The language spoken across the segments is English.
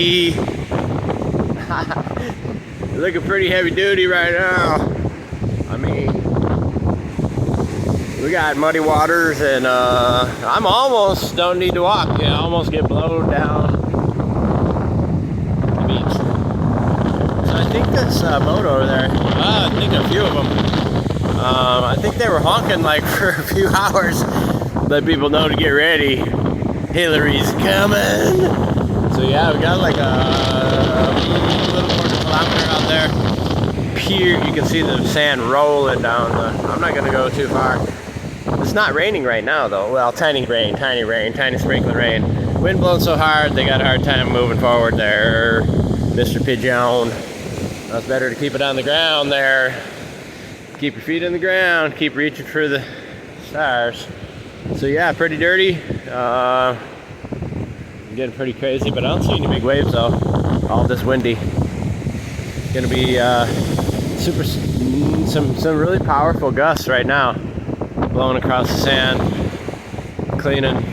heavy. Looking pretty heavy duty right now. I mean, we got muddy waters, and I'm almost don't need to walk. I almost get blown down the beach. So I think this boat over there, I think a few of them, I think they were honking like for a few hours, let people know to get ready. Hilary's coming. So yeah, we got like a little more than a kilometer out there. Pier, you can see the sand rolling down. I'm not gonna go too far. It's not raining right now though. Well, tiny rain, tiny sprinkling rain. Wind blowing so hard, they got a hard time moving forward there, Mr. Pigeon. It's better to keep it on the ground there. Keep your feet on the ground, keep reaching for the stars. So yeah, pretty dirty. Getting pretty crazy, but I don't see any big waves though. All this windy. Gonna be some really powerful gusts right now, blowing across the sand, cleaning,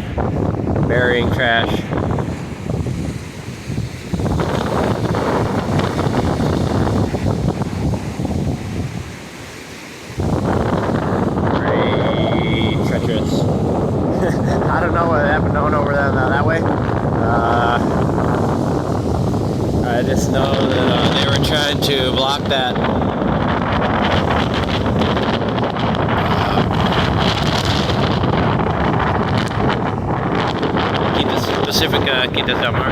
burying trash. Very treacherous. I don't know what happened going over that way. I just know that they were trying to block that Quitas Del Mar.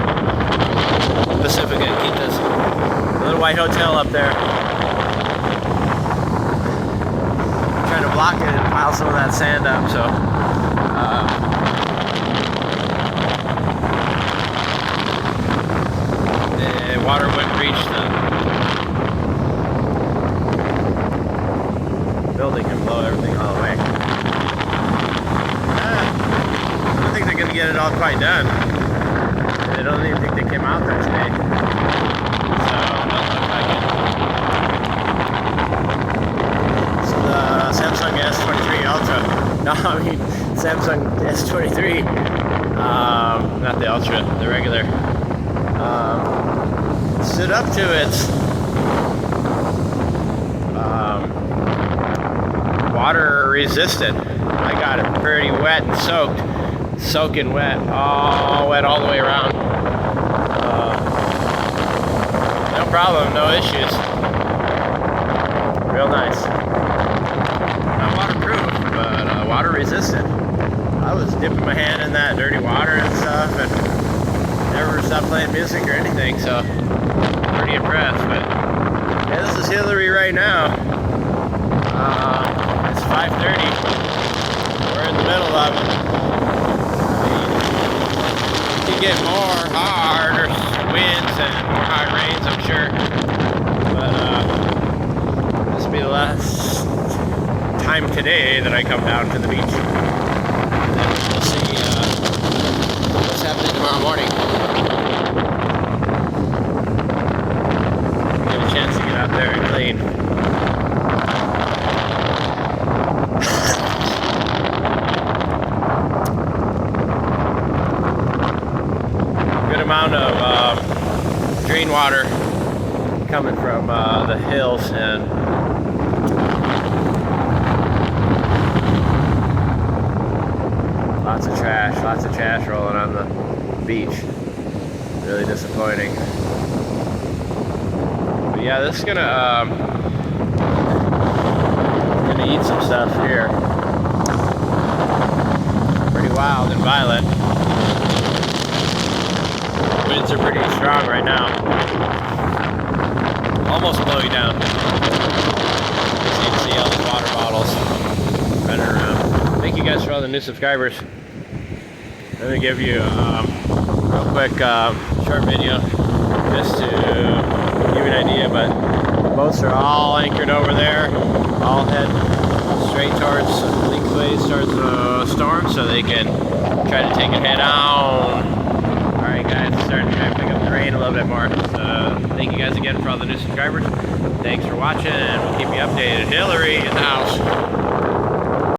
Pacifica Quitas. A little white hotel up there. Trying to block it and pile some of that sand up, so the water wouldn't reach the building and blow everything all the way. I don't think they're going to get it all quite done. I don't even think they came out there today. So, it doesn't look like it. It's the Samsung S23 Ultra. No, I mean Samsung S23. Not the Ultra, the regular. Stood up to its water resistant. I got it pretty wet and soaking wet, all wet all the way around. No problem, no issues. Real nice. Not waterproof, but water resistant. I was dipping my hand in that dirty water and stuff, and never stopped playing music or anything, so pretty impressed. But yeah, this is Hilary right now. It's 5:30. We're in the middle of it. You can get more harder winds and more high rains, I'm sure. But this will be the last time today that I come down to the beach. And then we'll see what's happening tomorrow morning. Get a chance to get out there and clean. Amount of drain water coming from the hills, and lots of trash rolling on the beach. Really disappointing. But yeah, this is gonna eat some stuff here. Pretty wild and violent. Winds are pretty strong right now. Almost blow you down. You can see all the water bottles running around. Thank you guys for all the new subscribers. Let me give you a real quick short video just to give you an idea. But the boats are all anchored over there. All head straight towards lengthways towards the storm, so they can try to take it head on. Alright guys, it's starting to pick up the rain a little bit more. So thank you guys again for all the new subscribers. Thanks for watching, and we'll keep you updated. Hilary in the house.